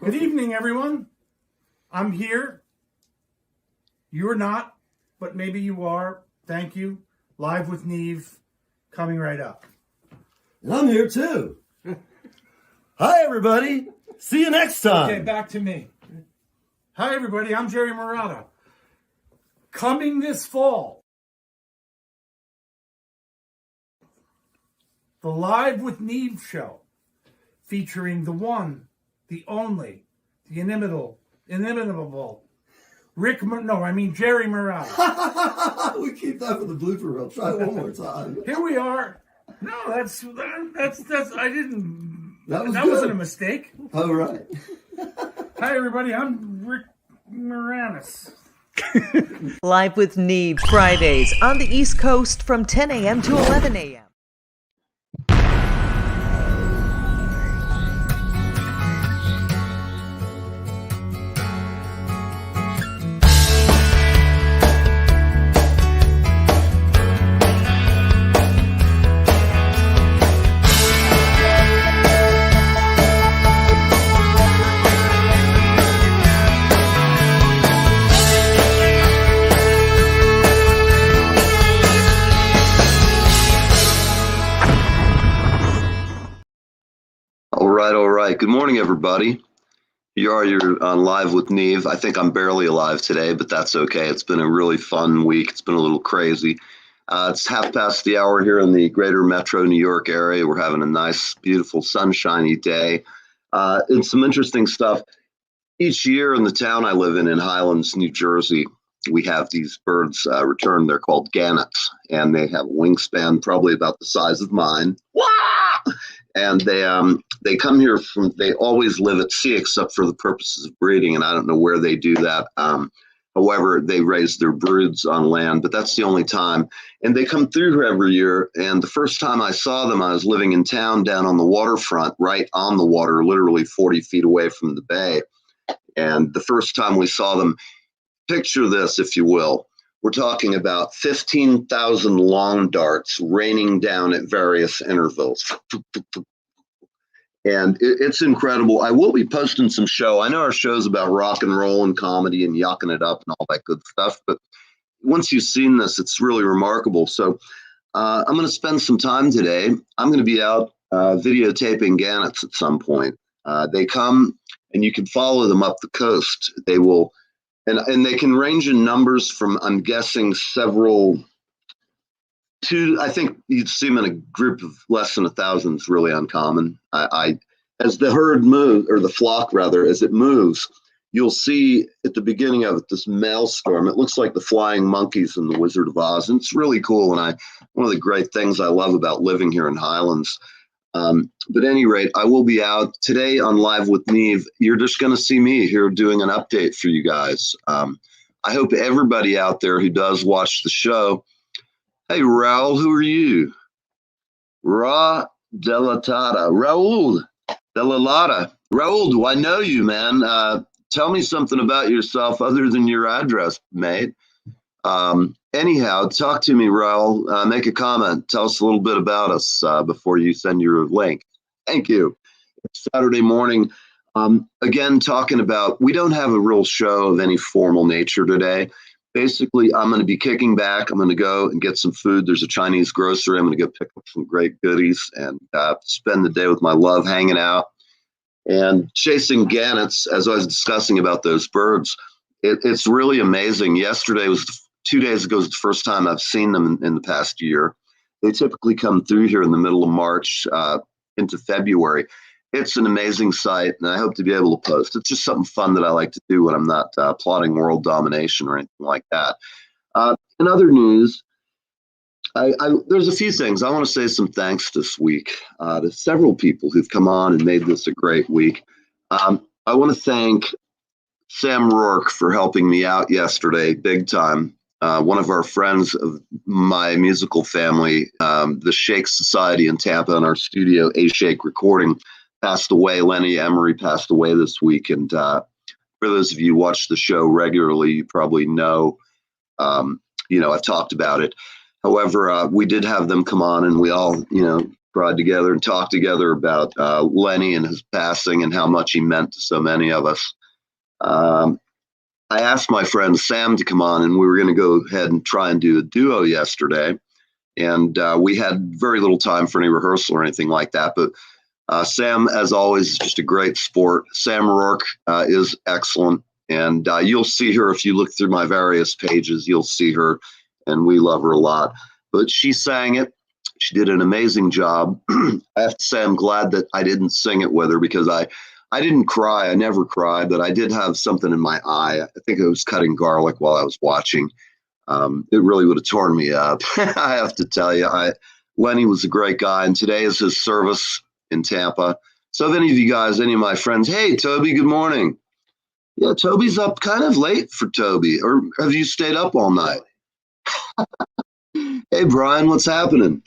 Good evening, everyone. I'm here. You're not, but maybe you are. Thank you. Live with Neve, coming right up. And I'm here too. Hi, everybody. See you next time. Okay, back to me. Hi, everybody. I'm Jerry Murata. Coming this fall, the Live with Neve show, featuring the one, the only, the inimitable, Jerry Murata. We keep that for the blooper reel. Try it one more time. Here we are. No, that's I didn't. That wasn't a mistake. All right. Hi, everybody. I'm Rick Moranis. Live with Neve, Fridays on the East Coast from 10 a.m. to 11 a.m. All right. Good morning, everybody. You're on Live with Neve. I think I'm barely alive today, but that's okay. It's been a really fun week. It's been a little crazy. It's 1:30 here in the greater metro New York area. We're having a nice, beautiful, sunshiny day. And some interesting stuff. Each year in the town I live in Highlands, New Jersey, we have these birds return. They're called gannets, and they have a wingspan probably about the size of mine. Wah! And they come here they always live at sea except for the purposes of breeding, and I don't know where they do that. However, they raise their broods on land, but that's the only time. And they come through here every year, and the first time I saw them, I was living in town down on the waterfront, right on the water, literally 40 feet away from the bay. And the first time we saw them, picture this, if you will. We're talking about 15,000 lawn darts raining down at various intervals. And it's incredible. I will be posting some show. I know our show's about rock and roll and comedy and yucking it up and all that good stuff. But once you've seen this, it's really remarkable. So I'm going to spend some time today. I'm going to be out videotaping gannets at some point. They come and you can follow them up the coast. They will. And they can range in numbers from, I'm guessing, several to, I think you'd see them in a group of less than 1,000 is really uncommon. As the herd moves, or the flock rather, as it moves, you'll see at the beginning of it this maelstrom. It looks like the flying monkeys in The Wizard of Oz, and it's really cool. And one of the great things I love about living here in Highlands. But at any rate, I will be out today on Live with Neve. You're just going to see me here doing an update for you guys. I hope everybody out there who does watch the show. Hey, Raul, who are you? Raul Delatata. Raul Delalata. Raul, do I know you, man? Tell me something about yourself other than your address, mate. Anyhow, talk to me, Raul. Make a comment. Tell us a little bit about us before you send your link. Thank you. It's Saturday morning. Again, talking about, we don't have a real show of any formal nature today. Basically, I'm going to be kicking back. I'm going to go and get some food. There's a Chinese grocery. I'm going to go pick up some great goodies and spend the day with my love, hanging out and chasing gannets. As I was discussing about those birds, it's really amazing. Yesterday was 2 days ago was the first time I've seen them in the past year. They typically come through here in the middle of March into February. It's an amazing sight, and I hope to be able to post. It's just something fun that I like to do when I'm not plotting world domination or anything like that. In other news, there's a few things. I want to say some thanks this week to several people who've come on and made this a great week. I want to thank Sam Rourke for helping me out yesterday, big time. One of our friends of my musical family, the Shake Society in Tampa, in our studio, A Shake Recording, passed away. Lenny Emery passed away this week. And for those of you who watch the show regularly, you probably know, I've talked about it. However, we did have them come on, and we all, cried together and talked together about Lenny and his passing and how much he meant to so many of us. I asked my friend Sam to come on, and we were going to go ahead and try and do a duo yesterday. And we had very little time for any rehearsal or anything like that. But Sam, as always, is just a great sport. Sam Rourke is excellent. And you'll see her if you look through my various pages. You'll see her, and we love her a lot. But she sang it. She did an amazing job. I have to say I'm glad that I didn't sing it with her, because I didn't cry. I never cry, but I did have something in my eye. I think I was cutting garlic while I was watching. It really would have torn me up. I have to tell you, Lenny was a great guy, and today is his service in Tampa. So if any of you guys, any of my friends, hey, Toby, good morning. Yeah, Toby's up kind of late for Toby. Or have you stayed up all night? Hey, Brian, what's happening?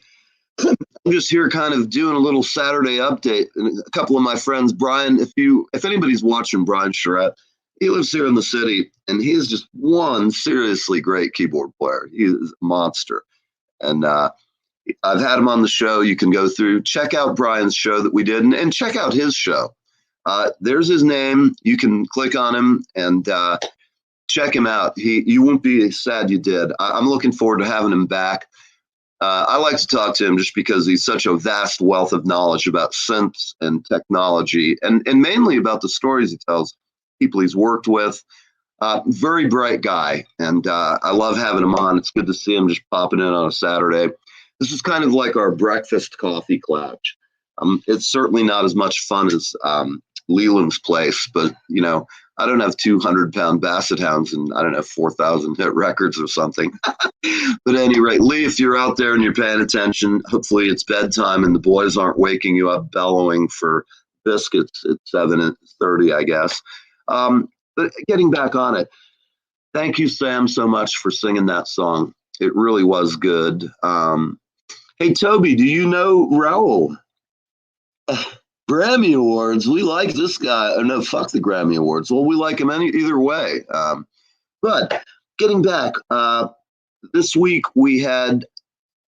I'm just here kind of doing a little Saturday update. And a couple of my friends, Brian, if anybody's watching Brian Charette, he lives here in the city, and he is just one seriously great keyboard player. He is a monster. And I've had him on the show. You can go through, check out Brian's show that we did, and check out his show. There's his name. You can click on him and check him out. You won't be sad you did. I'm looking forward to having him back. I like to talk to him just because he's such a vast wealth of knowledge about synths and technology, and mainly about the stories he tells, people he's worked with. Very bright guy, and I love having him on. It's good to see him just popping in on a Saturday. This is kind of like our breakfast coffee clutch. It's certainly not as much fun as Leland's place, but I don't have 200-pound basset hounds and I don't have 4,000 hit records or something. But at any rate, Lee, if you're out there and you're paying attention, hopefully it's bedtime and the boys aren't waking you up bellowing for biscuits at 7:30, I guess. But getting back on it, thank you, Sam, so much for singing that song. It really was good. Hey, Toby, do you know Raoul? Grammy Awards. We like this guy. Oh, no, fuck the Grammy Awards. Well, we like him either way. But getting back, this week we had,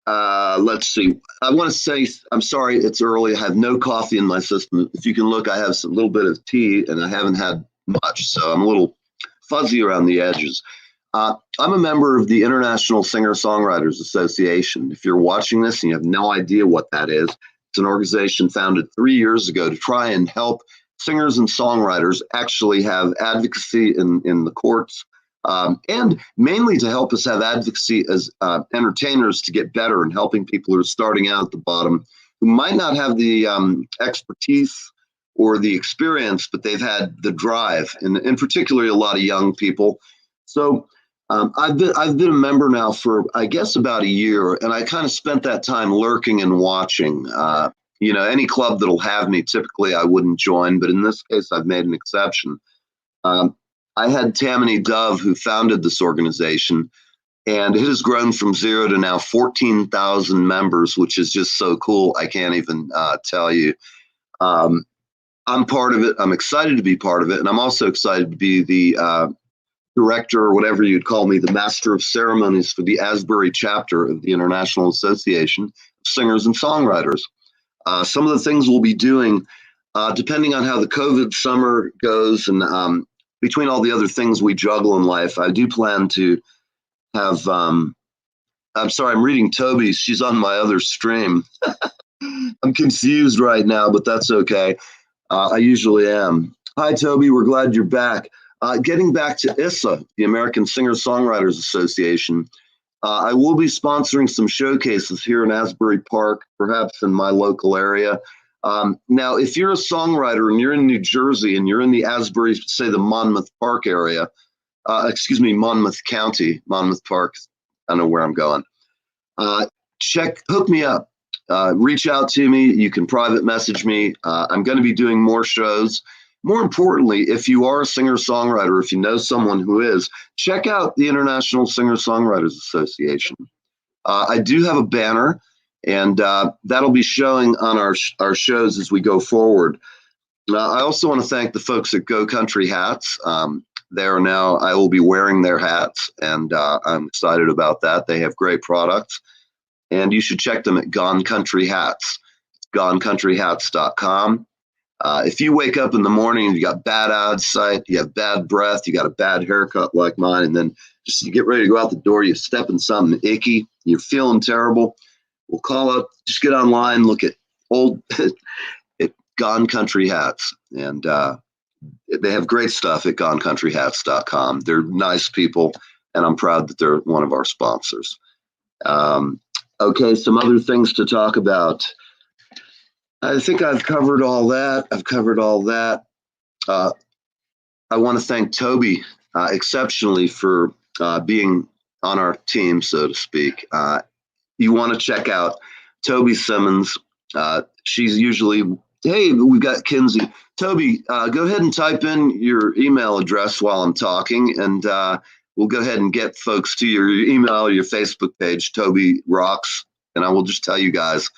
let's see. I want to say, I'm sorry, it's early. I have no coffee in my system. If you can look, I have a little bit of tea, and I haven't had much, so I'm a little fuzzy around the edges. I'm a member of the International Singer-Songwriters Association. If you're watching this and you have no idea what that is, it's an organization founded 3 years ago to try and help singers and songwriters actually have advocacy in the courts, and mainly to help us have advocacy as entertainers to get better and helping people who are starting out at the bottom, who might not have the expertise or the experience, but they've had the drive, and particularly a lot of young people. So I've been a member now for, I guess, about a year, and I kind of spent that time lurking and watching. Any club that'll have me, typically I wouldn't join, but in this case, I've made an exception. I had Tammany Dove, who founded this organization, and it has grown from 0 to now 14,000 members, which is just so cool. I can't even tell you. I'm part of it. I'm excited to be part of it, and I'm also excited to be the director, or whatever you'd call me, the master of ceremonies for the Asbury chapter of the International Association of Singers and Songwriters. Some of the things we'll be doing, depending on how the COVID summer goes, and between all the other things we juggle in life, I do plan to have, I'm sorry, I'm reading Toby. She's on my other stream. I'm confused right now, but that's okay. I usually am. Hi, Toby. We're glad you're back. Getting back to ISSA, the American Singer-Songwriters Association, I will be sponsoring some showcases here in Asbury Park, perhaps in my local area. Now, if you're a songwriter and you're in New Jersey and you're in the Asbury, say the Monmouth Park area, Monmouth County, Monmouth Park, I don't know where I'm going. Hook me up. Reach out to me. You can private message me. I'm going to be doing more shows. More importantly, if you are a singer-songwriter, if you know someone who is, check out the International Singer-Songwriters Association. I do have a banner, and that'll be showing on our shows as we go forward. I also want to thank the folks at Go Country Hats. I will be wearing their hats, and I'm excited about that. They have great products, and you should check them at Gone Country Hats. gonecountryhats.com. If you wake up in the morning and you got bad eyesight, you have bad breath, you got a bad haircut like mine, and then just you get ready to go out the door, you step in something icky, you're feeling terrible, we'll call up, just get online, look at old at Gone Country Hats, and they have great stuff at gonecountryhats.com. They're nice people, and I'm proud that they're one of our sponsors. Okay, some other things to talk about. I think I've covered all that. I want to thank Toby exceptionally for being on our team, so to speak. You want to check out Toby Simmons. She's usually, hey, we've got Kinsey. Toby, go ahead and type in your email address while I'm talking, and we'll go ahead and get folks to your email or your Facebook page. Toby rocks, and I will just tell you guys,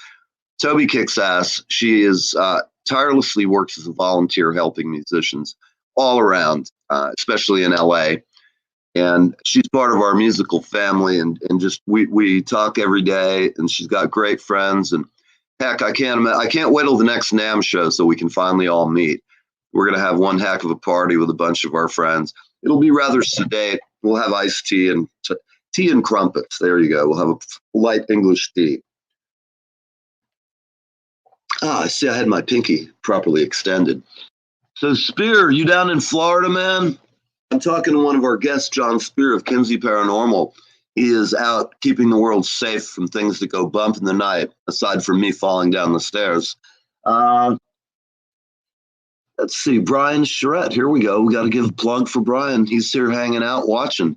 Toby kicks ass. She is tirelessly works as a volunteer helping musicians all around, especially in LA. And she's part of our musical family, and just we talk every day, and she's got great friends. And heck, I can't wait till the next NAMM show so we can finally all meet. We're gonna have one heck of a party with a bunch of our friends. It'll be rather sedate. We'll have iced tea and tea and crumpets. There you go. We'll have a light English tea. I see I had my pinky properly extended. So Spear, you down in Florida, man? I'm talking to one of our guests, John Spear of Kinsey Paranormal. He is out keeping the world safe from things that go bump in the night, aside from me falling down the stairs. Let's see, Brian Charette, here we go. We got to give a plug for Brian. He's here hanging out, watching.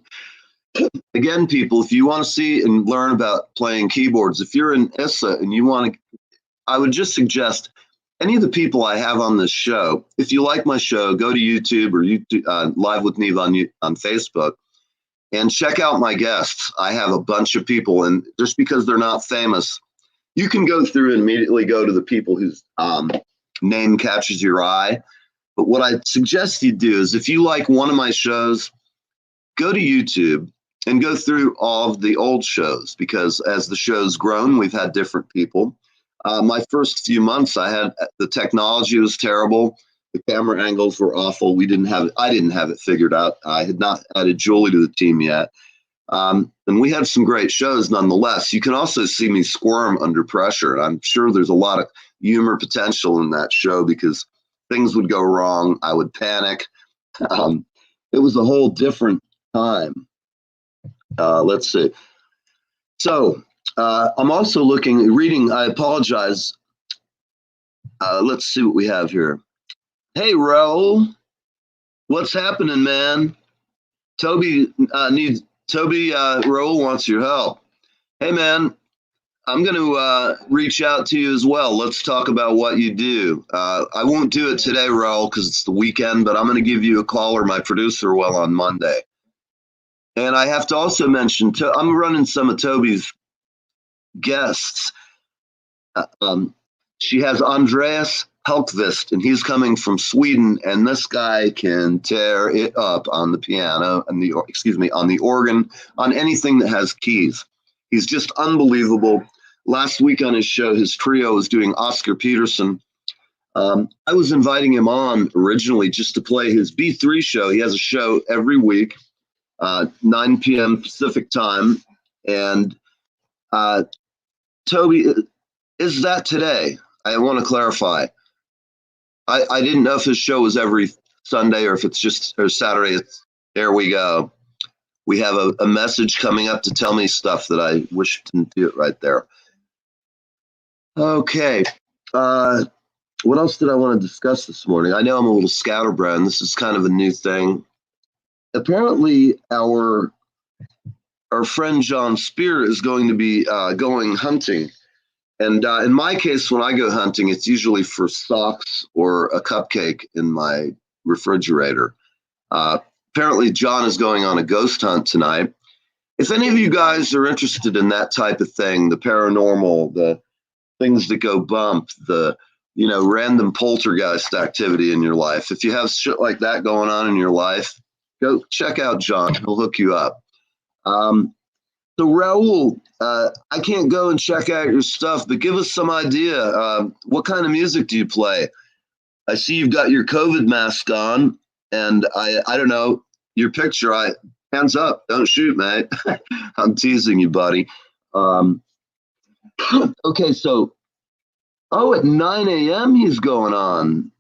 Again, people, if you want to see and learn about playing keyboards, if you're in ISSA and you want to, I would just suggest any of the people I have on this show, if you like my show, go to YouTube or YouTube, Live with Neve on Facebook and check out my guests. I have a bunch of people, and just because they're not famous, you can go through and immediately go to the people whose name catches your eye. But what I suggest you do is if you like one of my shows, go to YouTube and go through all of the old shows, because as the show's grown, we've had different people. My first few months, the technology was terrible. The camera angles were awful. I didn't have it figured out. I had not added Julie to the team yet. And we had some great shows nonetheless. You can also see me squirm under pressure. I'm sure there's a lot of humor potential in that show because things would go wrong. I would panic. It was a whole different time. Let's see. So, I'm also reading, I apologize. Let's see what we have here. Hey, Ro, what's happening, man? Toby Ro wants your help. Hey, man, I'm going to reach out to you as well. Let's talk about what you do. I won't do it today, Ro, because it's the weekend, but I'm going to give you a call, or my producer will, on Monday. And I have to also mention, I'm running some of Toby's guests. She has Andreas Helkvist, and he's coming from Sweden, and this guy can tear it up on the piano and on the organ, on anything that has keys. He's just unbelievable. Last week on his show, his trio was doing Oscar Peterson. I was inviting him on originally just to play his B3 show. He has a show every week, 9 p.m. Pacific time, and Toby, is that today? I want to clarify. I didn't know if his show was every Sunday or if it's just or Saturday. There we go. We have a message coming up to tell me stuff that I wish didn't do it right there. Okay. What else did I want to discuss this morning? I know I'm a little scatterbrained. This is kind of a new thing. Apparently, our friend John Spear is going to be going hunting. And in my case, when I go hunting, it's usually for socks or a cupcake in my refrigerator. Apparently, John is going on a ghost hunt tonight. If any of you guys are interested in that type of thing, the paranormal, the things that go bump, the random poltergeist activity in your life, if you have shit like that going on in your life, go check out John. He'll hook you up. So Raul, I can't go and check out your stuff, but give us some idea. What kind of music do you play? I see you've got your COVID mask on, and I don't know your picture. Hands up, don't shoot, mate. I'm teasing you, buddy. Okay, so at 9 a.m. he's going on.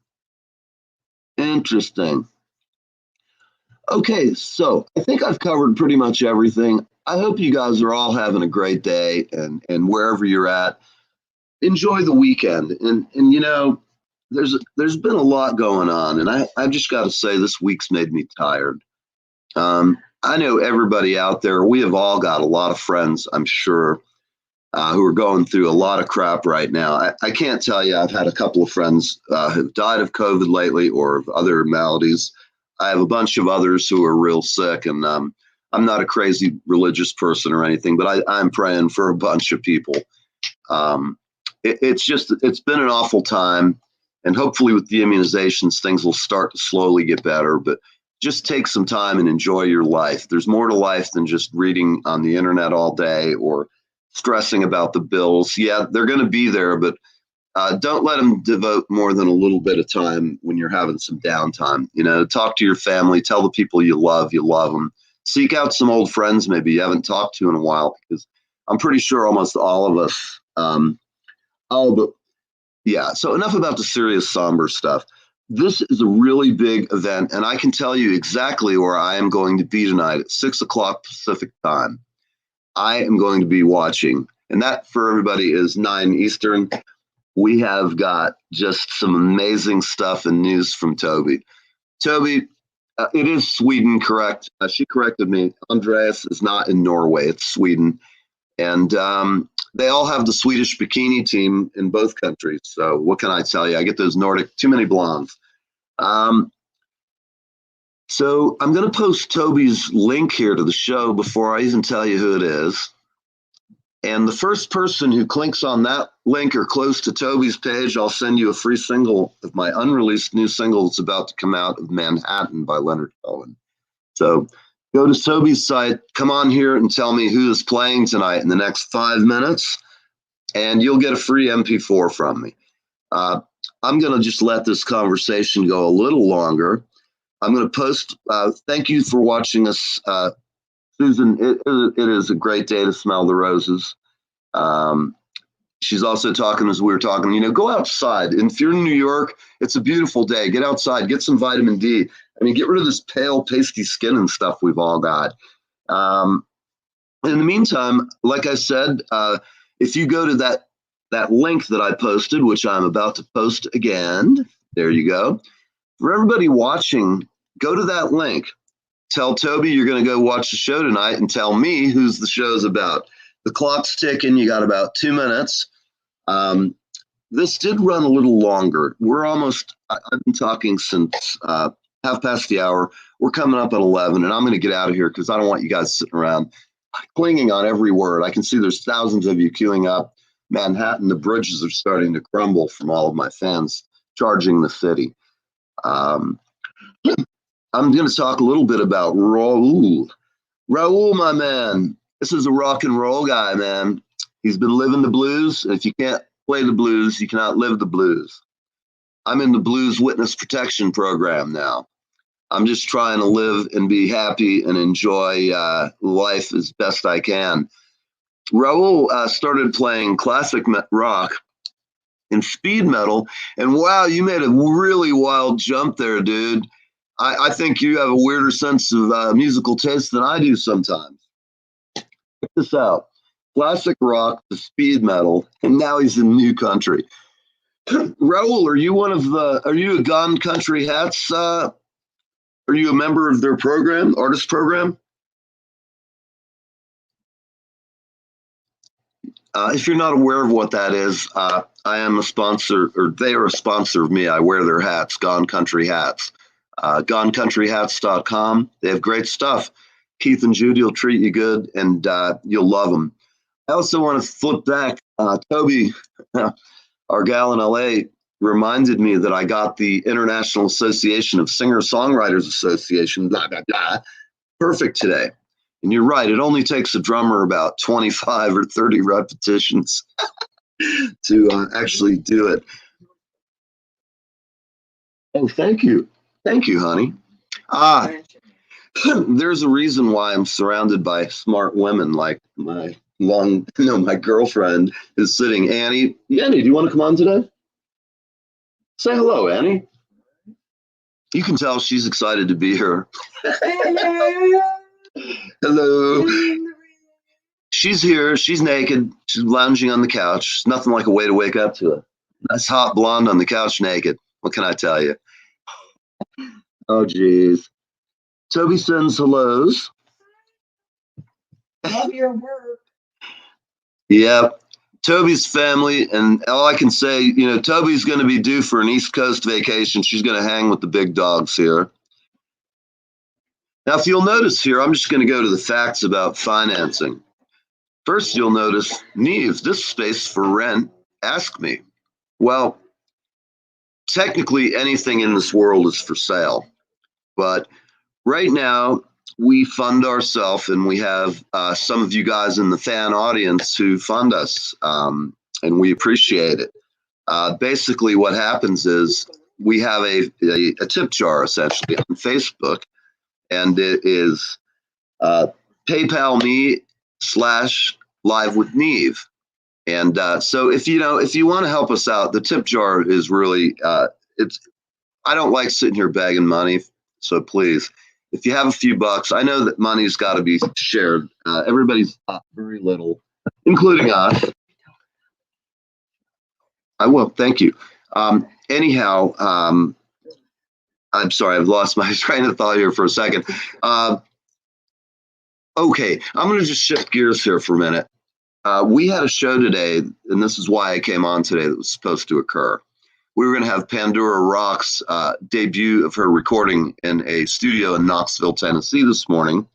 Interesting. Okay, so I think I've covered pretty much everything. I hope you guys are all having a great day, and wherever you're at, enjoy the weekend. And you know, there's been a lot going on, and I've just got to say this week's made me tired. I know everybody out there, we have all got a lot of friends, I'm sure, who are going through a lot of crap right now. I can't tell you, I've had a couple of friends who've died of COVID lately or of other maladies. I have a bunch of others who are real sick, and I'm not a crazy religious person or anything, but I'm praying for a bunch of people. It's been an awful time, and hopefully with the immunizations, things will start to slowly get better, but just take some time and enjoy your life. There's more to life than just reading on the internet all day or stressing about the bills. Yeah, they're going to be there, but don't let them devote more than a little bit of time when you're having some downtime. You know, talk to your family, tell the people you love them. Seek out some old friends maybe you haven't talked to in a while, because I'm pretty sure almost all of us, yeah. So enough about the serious, somber stuff. This is a really big event, and I can tell you exactly where I am going to be tonight at 6 o'clock Pacific time. I am going to be watching, and that for everybody is 9 Eastern. We have got just some amazing stuff and news from Toby. Toby, it is Sweden, correct? She corrected me. Andreas is not in Norway, it's Sweden. And they all have the Swedish bikini team in both countries. So what can I tell you? I get those Nordic, too many blondes. So I'm going to post Toby's link here to the show before I even tell you who it is. And the first person who clicks on that link or close to Toby's page, I'll send you a free single of my unreleased new single that's about to come out, of Manhattan by Leonard Cohen. So go to Toby's site, come on here and tell me who is playing tonight in the next 5 minutes, and you'll get a free MP4 from me. I'm going to just let this conversation go a little longer. I'm going to post, thank you for watching us. Susan, it is a great day to smell the roses. She's also talking, as we were talking, you know, go outside. And if you're in New York, it's a beautiful day. Get outside, get some vitamin D. I mean, get rid of this pale, pasty skin and stuff we've all got. In the meantime, like I said, if you go to that link that I posted, which I'm about to post again, there you go. For everybody watching, go to that link. Tell Toby you're going to go watch the show tonight, and tell me who's the show's about. The clock's ticking. You got about 2 minutes. This did run a little longer. I've been talking since half past the hour. We're coming up at 11, and I'm going to get out of here because I don't want you guys sitting around clinging on every word. I can see there's thousands of you queuing up. Manhattan, the bridges are starting to crumble from all of my fans charging the city. I'm going to talk a little bit about Raul. Raul, my man, this is a rock and roll guy, man. He's been living the blues. And if you can't play the blues, you cannot live the blues. I'm in the Blues Witness Protection Program now. I'm just trying to live and be happy and enjoy life as best I can. Raul started playing classic rock and speed metal. And wow, you made a really wild jump there, dude. I think you have a weirder sense of musical taste than I do sometimes. Check this out. Classic rock to speed metal, and now he's in new country. Raul, are you a Gone Country Hats? Are you a member of their program, artist program? If you're not aware of what that is, I am a sponsor, or they are a sponsor of me. I wear their hats, Gone Country Hats. GoneCountryHats.com. They have great stuff. Keith and Judy will treat you good, and you'll love them. I also want to flip back. Toby, our gal in LA, reminded me that I got the International Association of Singer-Songwriters Association, blah, blah, blah, perfect today. And you're right, it only takes a drummer about 25 or 30 repetitions to actually do it. Oh, thank you. Thank you, honey. There's a reason why I'm surrounded by smart women like my girlfriend is sitting. Annie, do you want to come on today? Say hello, Annie. You can tell she's excited to be here. Hello. She's here. She's naked. She's lounging on the couch. Nothing like a way to wake up to it. Nice hot blonde on the couch naked. What can I tell you? Oh, geez. Toby sends hellos. Love your work. Yeah. Toby's family, and all I can say, Toby's going to be due for an East Coast vacation. She's going to hang with the big dogs here. Now, if you'll notice here, I'm just going to go to the facts about financing. First, you'll notice, Neve, this space for rent, ask me. Well, technically anything in this world is for sale, but right now we fund ourselves, and we have some of you guys in the fan audience who fund us, and we appreciate it. Basically what happens is we have a tip jar essentially on Facebook, and it is PayPal me /Live with Neve. And so if you want to help us out, the tip jar is really, I don't like sitting here begging money. So please, if you have a few bucks, I know that money's got to be shared. Everybody's got very little, including us. I will. Thank you. Anyhow, I'm sorry, I've lost my train of thought here for a second. Okay, I'm going to just shift gears here for a minute. We had a show today, and this is why I came on today, that was supposed to occur. We were going to have Pandora Rock's debut of her recording in a studio in Knoxville, Tennessee this morning.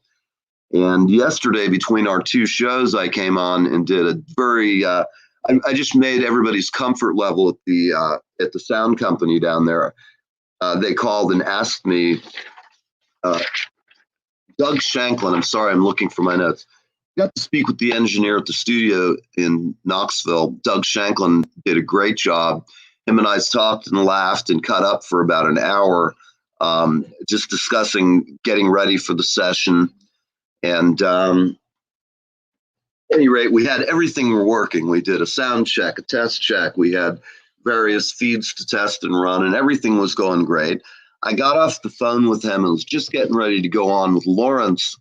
And yesterday, between our two shows, I came on and did a very, I just made everybody's comfort level at the sound company down there. They called and asked me, Doug Shanklin, I'm sorry, I'm looking for my notes. Got to speak with the engineer at the studio in Knoxville. Doug Shanklin did a great job. Him and I talked and laughed and cut up for about an hour, just discussing getting ready for the session. And at any rate, we had everything working. We did a sound check, a test check. We had various feeds to test and run, and everything was going great. I got off the phone with him and was just getting ready to go on with Laurence.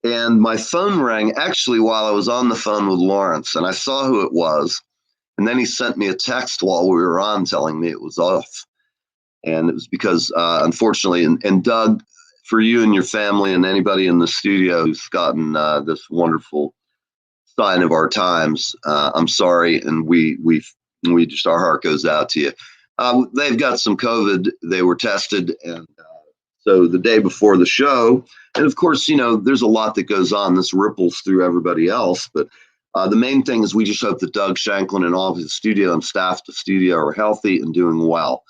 And my phone rang actually while I was on the phone with Laurence, and I saw who it was. And then he sent me a text while we were on telling me it was off. And it was because, unfortunately, and Doug, for you and your family and anybody in the studio who's gotten this wonderful sign of our times, I'm sorry, and we just, our heart goes out to you. They've got some COVID. They were tested, and so the day before the show, and of course, there's a lot that goes on. This ripples through everybody else, but the main thing is we just hope that Doug Shanklin and all of his studio and staff at the studio are healthy and doing well.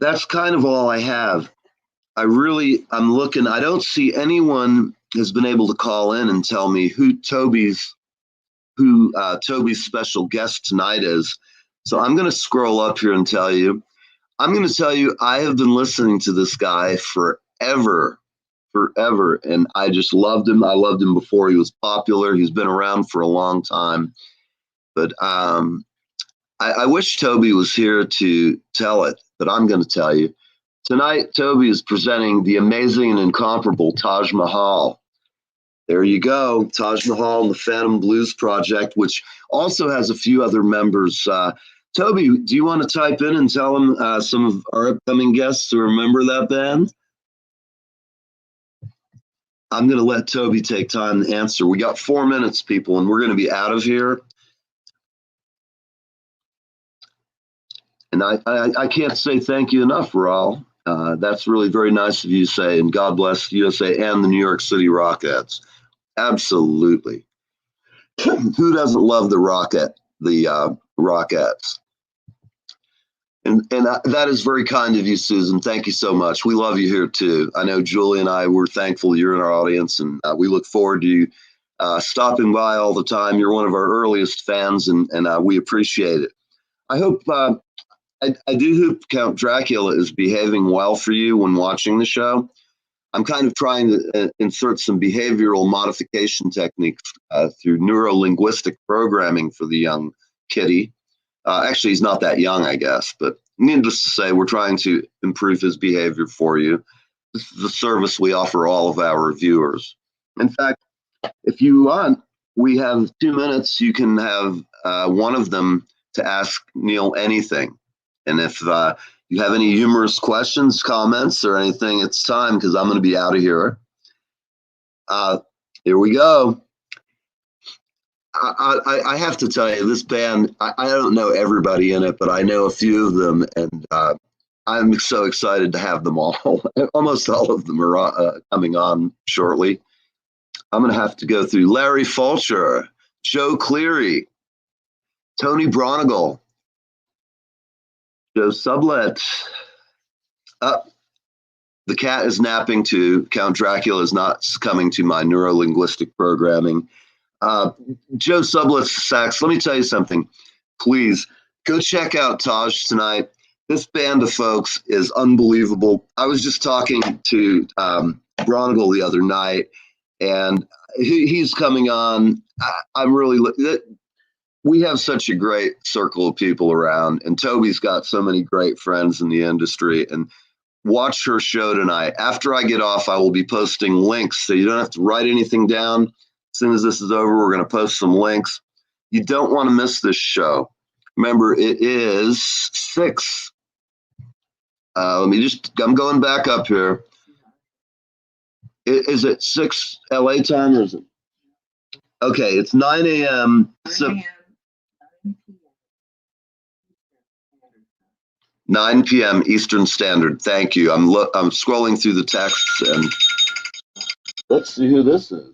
That's kind of all I have. I'm looking. I don't see anyone has been able to call in and tell me who Toby's special guest tonight is. So I'm going to scroll up here and tell you. I'm going to tell you, I have been listening to this guy forever, and I just loved him. I loved him before he was popular. He's been around for a long time. But I wish Toby was here to tell it, but I'm going to tell you. Tonight, Toby is presenting the amazing and incomparable Taj Mahal. There you go, Taj Mahal and the Phantom Blues Project, which also has a few other members. Toby, do you want to type in and tell them some of our upcoming guests to remember that band? I'm going to let Toby take time to answer. We got 4 minutes, people, and we're going to be out of here. And I can't say thank you enough, Raul. That's really very nice of you to say, and God bless USA and the New York City Rockettes. Absolutely. Who doesn't love the Rockettes? And that is very kind of you, Susan. Thank you so much. We love you here too. I know Julie and I were thankful you're in our audience, and we look forward to you stopping by all the time. You're one of our earliest fans, and we appreciate it. I hope I do hope Count Dracula is behaving well for you when watching the show. I'm kind of trying to insert some behavioral modification techniques through neuro-linguistic programming for the young kitty. Actually, he's not that young, I guess, but needless to say, we're trying to improve his behavior for you. This is a service we offer all of our viewers. In fact, if you want, we have 2 minutes. You can have one of them to ask Neil anything. And if you have any humorous questions, comments, or anything, it's time, because I'm going to be out of here. Here we go. I have to tell you, this band, I don't know everybody in it, but I know a few of them, and I'm so excited to have them all. Almost all of them are coming on shortly. I'm going to have to go through Larry Fulcher, Joe Cleary, Tony Bronigal, Joe Sublett. The cat is napping too. Count Dracula is not succumbing to my neuro-linguistic programming. Joe Sublett's sax. Let me tell you something. Please go check out Taj tonight. This band of folks is unbelievable. I was just talking to Bronigal the other night, and he's coming on. I'm really. We have such a great circle of people around, and Toby's got so many great friends in the industry. And watch her show tonight. After I get off, I will be posting links, so you don't have to write anything down. As soon as this is over, we're going to post some links. You don't want to miss this show. Remember, it is 6. I'm going back up here. Is it 6 LA time, or is it? Okay, it's 9 a.m. So 9 p.m. Eastern Standard. Thank you. I'm scrolling through the texts, and let's see who this is.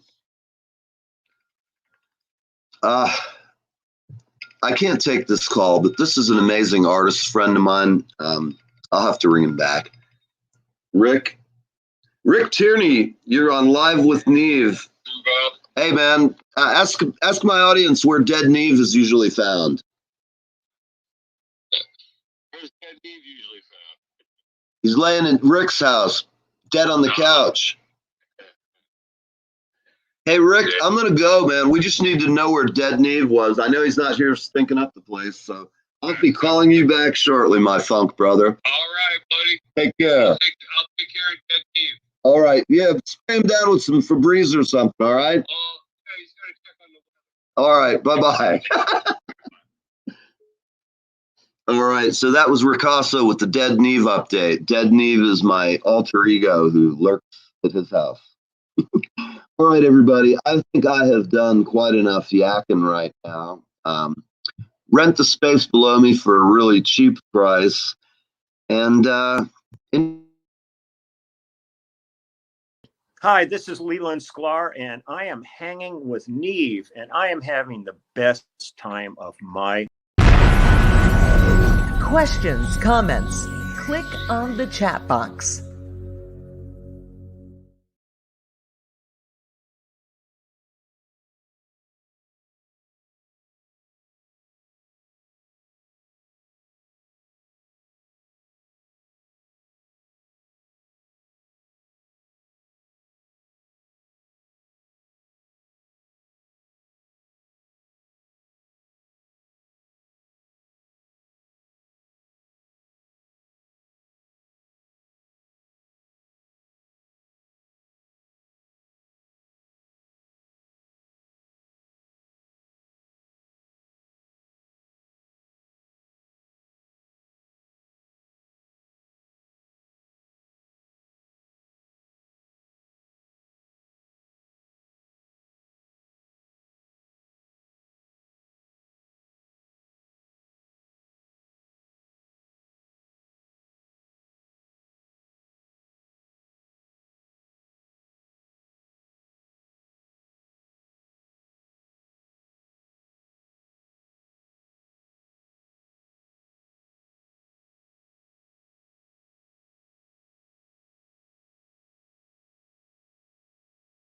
I can't take this call, but this is an amazing artist friend of mine. I'll have to ring him back. Rick Tierney, you're on Live with Neve. Hey man, ask my audience where dead Neve is usually found. Where's dead Neve usually found? He's laying in Rick's house, dead on the couch. Hey, Rick, I'm going to go, man. We just need to know where dead Neve was. I know he's not here stinking up the place, so I'll be calling you back shortly, my funk brother. All right, buddy. Take care. I'll take care of dead Neve. All right. Yeah, spray him down with some Febreze or something, all right? Oh, yeah, he's got to check on the weather. All right. Bye-bye. All right. So that was Ricasso with the dead Neve update. Dead Neve is my alter ego who lurks at his house. All right, everybody. I think I have done quite enough yakking right now. Rent the space below me for a really cheap price. And Hi, this is Leland Sklar, and I am hanging with Neve, and I am having the best time of my. Questions, comments, click on the chat box.